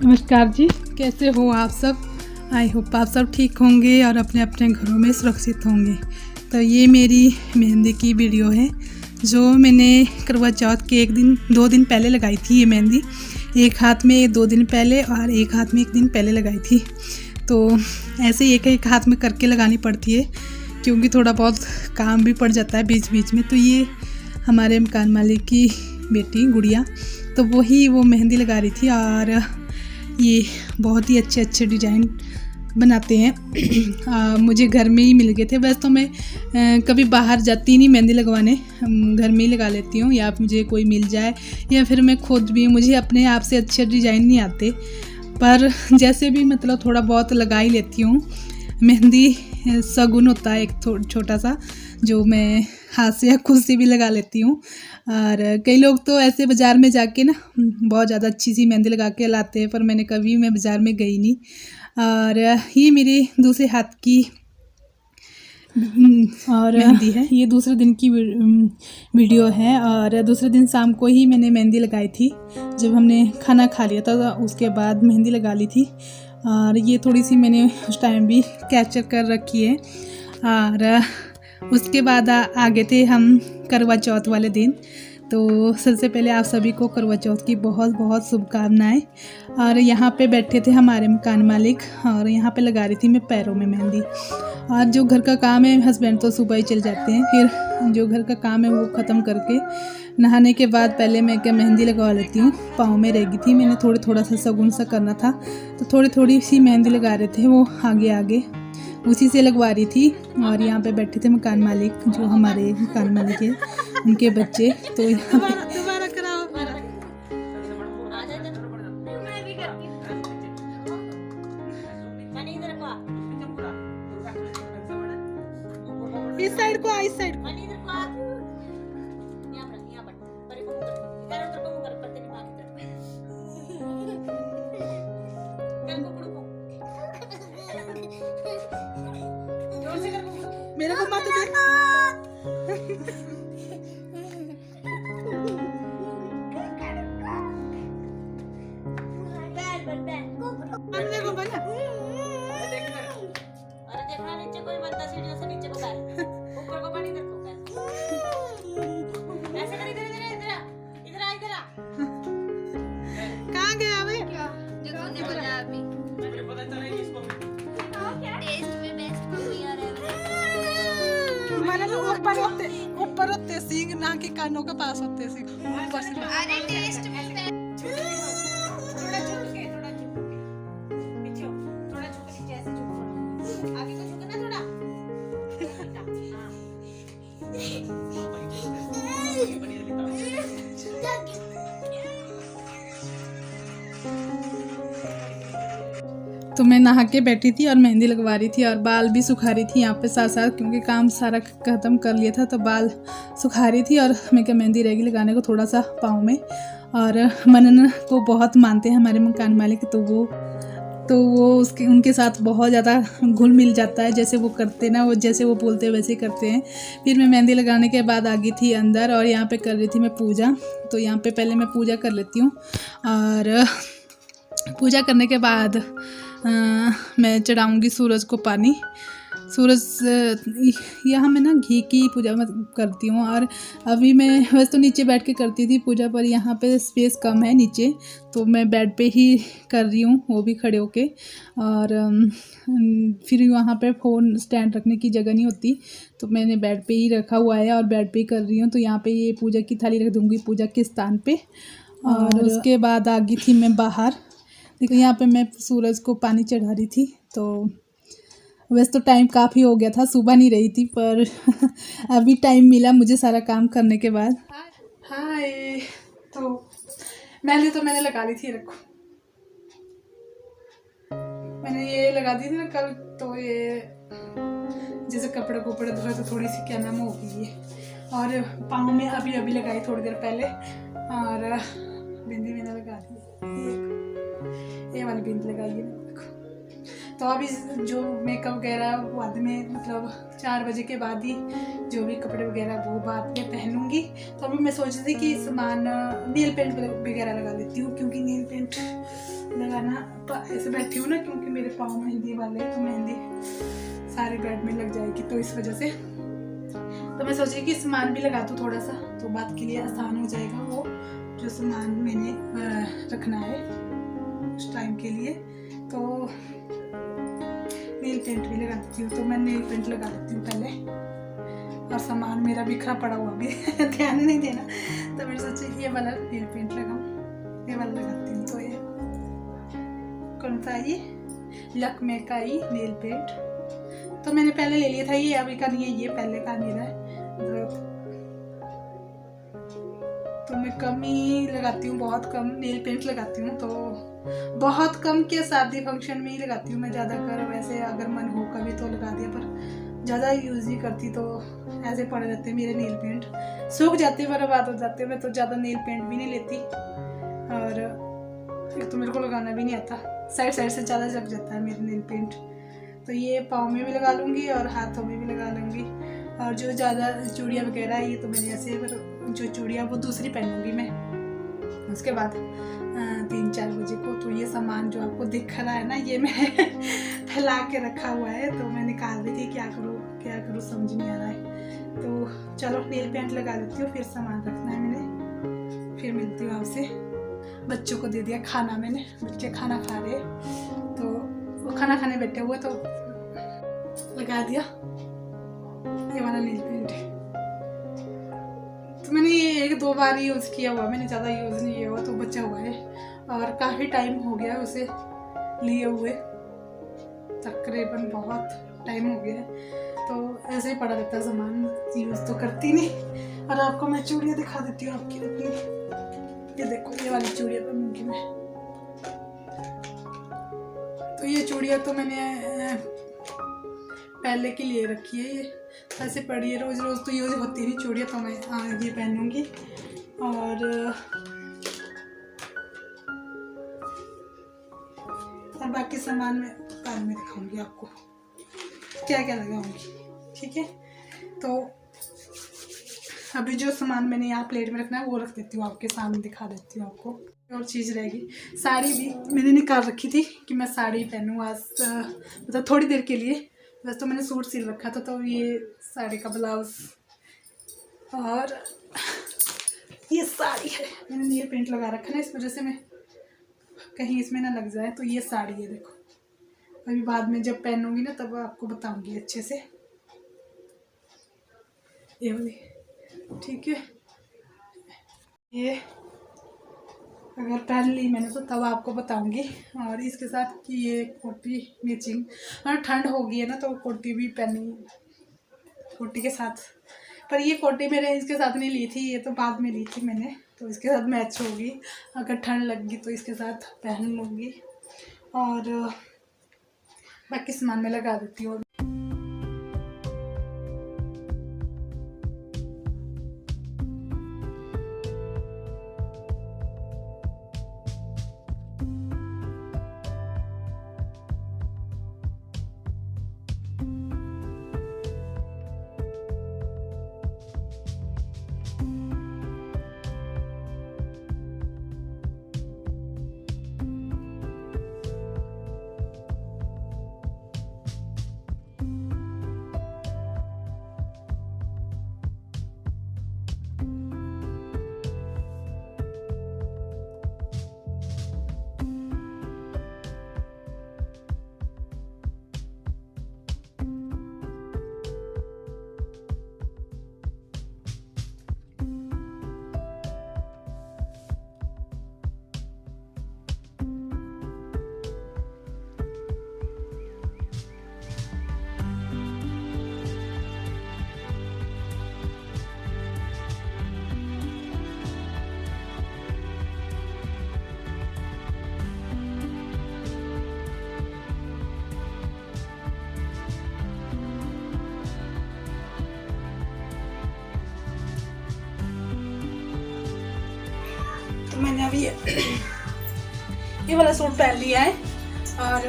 नमस्कार जी, कैसे हो आप सब। आई होप आप सब ठीक होंगे और अपने अपने घरों में सुरक्षित होंगे। तो ये मेरी मेहंदी की वीडियो है जो मैंने करवा चौथ के 2 दिन पहले लगाई थी। ये मेहंदी एक हाथ में 2 दिन पहले और एक हाथ में 1 दिन पहले लगाई थी। तो ऐसे एक हाथ में करके लगानी पड़ती है क्योंकि थोड़ा बहुत काम भी पड़ जाता है बीच बीच में। तो ये हमारे मकान मालिक की बेटी गुड़िया, तो वो मेहंदी लगा रही थी और ये बहुत ही अच्छे अच्छे डिज़ाइन बनाते हैं। मुझे घर में ही मिल गए थे। वैसे तो मैं कभी बाहर जाती नहीं मेहंदी लगवाने, घर में ही लगा लेती हूँ या मुझे कोई मिल जाए या फिर मैं खुद भी। मुझे अपने आप से अच्छे डिज़ाइन नहीं आते, पर जैसे भी मतलब थोड़ा बहुत लगा ही लेती हूँ। मेहंदी शगुन होता है एक छोटा सा, जो मैं हाथ से या खुद से भी लगा लेती हूँ। और कई लोग तो ऐसे बाज़ार में जाके ना बहुत ज़्यादा अच्छी सी मेहंदी लगा के लाते हैं, पर मैं बाज़ार में गई नहीं। और ये मेरे दूसरे हाथ की और मेहंदी है। ये दूसरे दिन की वीडियो है और दूसरे दिन शाम को ही मैंने मेहंदी लगाई थी। जब हमने खाना खा लिया था उसके बाद मेहंदी लगा ली थी। और ये थोड़ी सी मैंने उस टाइम भी कैप्चर कर रखी है। और उसके बाद आगे थे हम करवा चौथ वाले दिन। तो सबसे पहले आप सभी को करवा चौथ की बहुत बहुत शुभकामनाएं। और यहाँ पे बैठे थे हमारे मकान मालिक और यहाँ पे लगा रही थी मैं पैरों में मेहंदी। और जो घर का काम है, हस्बैंड तो सुबह ही चल जाते हैं, फिर जो घर का काम है वो ख़त्म करके नहाने के बाद पहले मैं क्या मेहंदी लगवा लेती हूँ। पाँव में रह गई थी, मैंने थोड़ा सा शगुन सा करना था तो थोड़ी सी मेहंदी लगा रहे थे वो आगे आगे, उसी से लगवा रही थी। और यहाँ पे बैठे थे मकान मालिक, जो हमारे मकान मालिक है उनके बच्चे। तो यहाँ पे इस साइड को इस साइड को मेरे को मत दे। कहाँ गया वे? जो तूने बोला अभी। मुझे पता चला नहीं इसको। टेस्ट में बेस्ट मम्मी आ रहा है। मैंने तो ऊपर होते सींग, ना कि कानों के पास होते सींग। अरे टेस्ट में थोड़ा झुक के पीछे थोड़ा झुक के, नीचे ऐसे झुक, आगे को झुकना थोड़ा। तो मैं नहा के बैठी थी और मेहंदी लगवा रही थी और बाल भी सुखा रही थी यहाँ पे साथ साथ, क्योंकि काम सारा ख़त्म कर लिया था तो बाल सुखा रही थी। और मैं क्या मेहंदी रहेगी लगाने को थोड़ा सा पाँव में। और मनन को बहुत मानते हैं हमारे मकान मालिक, तो वो उनके साथ बहुत ज़्यादा घुल मिल जाता है। जैसे वो करते ना, वो जैसे वो बोलते हैं वैसे ही करते हैं। फिर मैं मेहंदी लगाने के बाद आ गई थी अंदर और यहाँ पे कर रही थी मैं पूजा। तो यहाँ पे पहले मैं पूजा कर लेती हूँ और पूजा करने के बाद मैं चढ़ाऊँगी सूरज को पानी। यहाँ मैं ना घी की पूजा करती हूँ। और अभी मैं वैसे तो नीचे बैठ के करती थी पूजा, पर यहाँ पे स्पेस कम है नीचे, तो मैं बेड पे ही कर रही हूँ, वो भी खड़े होके। और फिर वहाँ पे फ़ोन स्टैंड रखने की जगह नहीं होती, तो मैंने बेड पे ही रखा हुआ है और बेड पे ही कर रही हूँ। तो यहाँ पे ये पूजा की थाली रख दूँगी पूजा के स्थान पे। और उसके बाद आ गई थी मैं बाहर। देखो यहाँ पे मैं सूरज को पानी चढ़ा रही थी। तो वैसे तो टाइम काफ़ी हो गया था, सुबह नहीं रही थी, पर अभी टाइम मिला मुझे सारा काम करने के बाद। हाय, तो मैंने लगा ली थी, रखो मैंने ये लगा दी थी ना कल। तो ये जैसे कपड़े धोए तो थोड़ी सी क्या नाम हो गई है। और पाँव में अभी लगाई थोड़ी देर पहले। और बिंदी मैंने लगा दी, ये वाली बिंदी लगाई है। तो अभी जो मेकअप वगैरह बाद में मतलब 4 बजे के बाद ही जो भी कपड़े वगैरह वो बाद में पहनूंगी। तो अभी मैं सोच रही थी कि सामान नेल पेंट वगैरह लगा लेती हूँ, क्योंकि नेल पेंट लगाना ऐसे बैठी हूँ ना, क्योंकि मेरे पाँव मेहंदी वाले हैं, तो मेहंदी सारे बेड में लग जाएगी, तो इस वजह से तो मैं सोच रही कि सामान भी लगा दूँ थोड़ा सा, तो बात के लिए आसान हो जाएगा वो जो सामान मैंने रखना है उस टाइम के लिए। तो नेल पेंट भी लगा देती हूँ, तो मैं नेल पेंट लगा देती हूँ पहले, और सामान मेरा बिखरा पड़ा हुआ भी ध्यान नहीं देना, तो मैंने सोचा ये वाला नेल पेंट लगाऊँ, ये वाला लगाती हूँ। तो ये कौन सा, ये लक्मे का ही नेल पेंट, तो मैंने पहले ले लिया था ये, अभी का नहीं है, ये पहले का मेरा है। तो मैं कम ही लगाती हूँ, बहुत कम नेल पेंट लगाती हूँ, तो बहुत कम के शादी फंक्शन में ही लगाती हूँ मैं ज़्यादातर। वैसे अगर मन हो कभी तो लगा दिया, पर ज़्यादा यूज़ नहीं करती, तो ऐसे पड़े रहते हैं मेरे नेल पेंट, सूख जाते बर्बाद हो जाते हैं। मैं तो ज़्यादा नेल पेंट भी नहीं लेती, और एक तो मेरे को लगाना भी नहीं आता, साइड साइड से ज़्यादा जग जाता है मेरे नेल पेंट। तो ये पाँव में भी लगा लूँगी और हाथों में भी लगा लूँगी, और जो ज़्यादा चूड़ियाँ वगैरह ये तो मैंने ऐसे, पर जो चूड़ियाँ वो दूसरी पहनूँगी मैं उसके बाद 3-4 बजे को। तो ये सामान जो आपको दिख रहा है ना, ये मैं फैला के रखा हुआ है, तो मैं निकाल रही थी क्या करूँ समझ नहीं आ रहा है। तो चलो नेल पेंट लगा लेती हूँ, फिर सामान रखना है मैंने, फिर मिलती हूँ आपसे। बच्चों को दे दिया खाना मैंने, बच्चे खाना खा रहे, तो वो खाना खाने बैठे हुए, तो लगा दिया ये वाला नेल पेंट है। तो मैंने ये 1-2 बार यूज़ किया हुआ, मैंने ज़्यादा यूज़ नहीं किया हुआ, तो बचा हुआ है, और काफ़ी टाइम हो गया उसे लिए हुए, तकरीबन बहुत टाइम हो गया है, तो ऐसे ही पड़ा रहता है सामान, यूज़ तो करती नहीं। और आपको मैं चूड़ियाँ दिखा देती हूँ आपकी अपनी, ये देखो ये वाली चूड़ियाँ पहनूंगी मैं। तो ये चूड़ियाँ तो मैंने पहले की लिए रखी है, ये ऐसे पड़ी है, रोज़ रोज़ तो यूज़ होती नहीं चूड़ियाँ, तो मैं ये पहनूंगी। और बाकी सामान मैं बाद में दिखाऊंगी आपको क्या क्या लगाऊंगी, ठीक है। तो अभी जो सामान मैंने यहाँ प्लेट में रखना है वो रख देती हूँ, आपके सामने दिखा देती हूँ आपको। और चीज़ रहेगी, साड़ी भी मैंने निकाल रखी थी कि मैं साड़ी पहनूँ आज, मतलब थोड़ी देर के लिए। वैसे तो मैंने सूट सिल रखा था, तो ये साड़ी का ब्लाउज, और ये साड़ी है, मैंने नेल पेंट लगा रखा है ना, इस वजह से मैं कहीं इसमें ना लग जाए। तो ये साड़ी है, देखो, अभी बाद में जब पहनूंगी ना तब आपको बताऊंगी अच्छे से, ये वाली, ठीक है। ये अगर पहन ली मैंने तो तब आपको बताऊंगी। और इसके साथ कि ये कोटी मैचिंग, और ठंड हो गई है ना, तो कोटी भी पहनी कोटी के साथ, पर ये कोटी मेरे इसके साथ नहीं ली थी, ये तो बाद में ली थी मैंने, तो इसके साथ मैच होगी। अगर ठंड लगी तो इसके साथ पहन लूँगी, और बाकी सामान में लगा देती हूँ। मैंने अभी ये वाला सूट पहन लिया है, और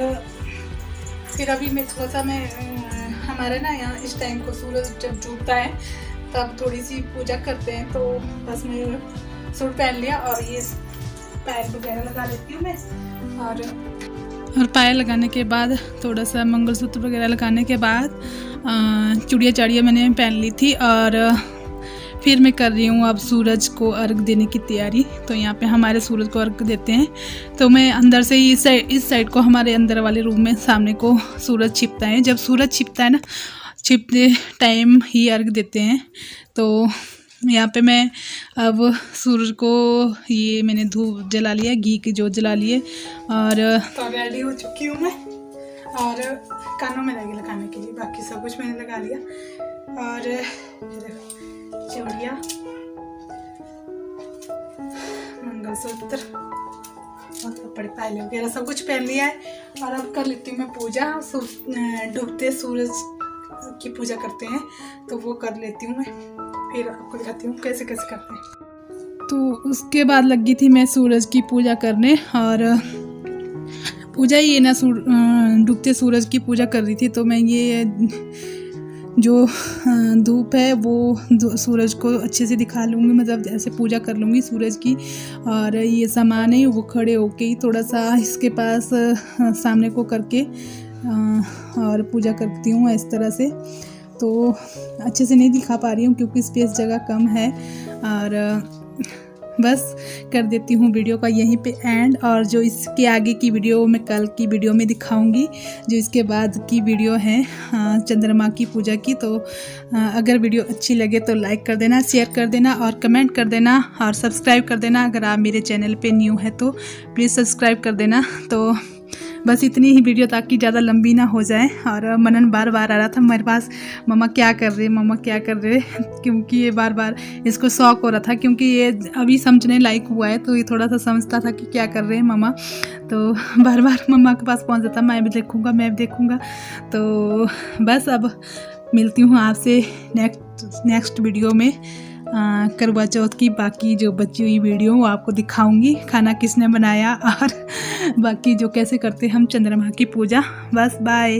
फिर अभी मैं थोड़ा सा हमारे ना यहाँ इस टाइम को सूरज जब डूबता है तब थोड़ी सी पूजा करते हैं। तो बस मैं सूट पहन लिया और ये पैर वगैरह लगा लेती हूँ मैं। और पायल लगाने के बाद थोड़ा सा मंगलसूत्र वगैरह लगाने के बाद चूड़ियाँ चाड़ियाँ मैंने पहन ली थी और फिर मैं कर रही हूँ अब सूरज को अर्घ देने की तैयारी। तो यहाँ पे हमारे सूरज को अर्घ देते हैं। तो मैं अंदर से इस साइड को हमारे अंदर वाले रूम में सामने को सूरज छिपता है। जब सूरज छिपता है ना, छिपते टाइम ही अर्घ देते हैं। तो यहाँ पे मैं अब सूरज को ये मैंने धूप जला लिया, घी की जोत जला लिए और तो रेडी हो चुकी हूँ मैं। और कानों में लगी लगाने के लिए, बाकी सब कुछ मैंने लगा लिया। और चूड़िया, मंगलसूत्र और कपड़े पायले वगैरह सब कुछ पहन लिया है। और अब कर लेती हूँ मैं पूजा। डूबते सूरज की पूजा करते हैं तो वो कर लेती हूँ मैं, फिर आपको दिखाती हूँ कैसे कैसे करते हैं। तो उसके बाद लगी थी मैं सूरज की पूजा करने। और पूजा ये ना डूबते सूरज की पूजा कर रही थी। तो मैं ये जो धूप है वो सूरज को अच्छे से दिखा लूँगी, मतलब ऐसे पूजा कर लूँगी सूरज की। और ये सामान है वो खड़े होके ही थोड़ा सा इसके पास सामने को करके और पूजा करती हूँ इस तरह से। तो अच्छे से नहीं दिखा पा रही हूँ क्योंकि स्पेस जगह कम है। और बस कर देती हूँ वीडियो का यहीं पे एंड। और जो इसके आगे की वीडियो मैं कल की वीडियो में दिखाऊंगी। जो इसके बाद की वीडियो है चंद्रमा की पूजा की। तो अगर वीडियो अच्छी लगे तो लाइक कर देना, शेयर कर देना और कमेंट कर देना और सब्सक्राइब कर देना। अगर आप मेरे चैनल पे न्यू है तो प्लीज़ सब्सक्राइब कर देना। तो बस इतनी ही वीडियो ताकि ज़्यादा लंबी ना हो जाए। और मनन बार बार आ रहा था मेरे पास, मम्मा क्या कर रहे, मम्मा क्या कर रहे, क्योंकि ये बार बार इसको शौक हो रहा था क्योंकि ये अभी समझने लायक हुआ है। तो ये थोड़ा सा समझता था कि क्या कर रहे हैं मम्मा। तो बार बार मम्मा के पास पहुंच जाता, मैं भी देखूँगा मैं भी देखूँगा। तो बस अब मिलती हूँ आपसे नेक्स्ट वीडियो में। करवा चौथ की बाकी जो बची हुई वीडियो वो आपको दिखाऊंगी, खाना किसने बनाया और बाकी जो कैसे करते हम चंद्रमा की पूजा। बस बाय।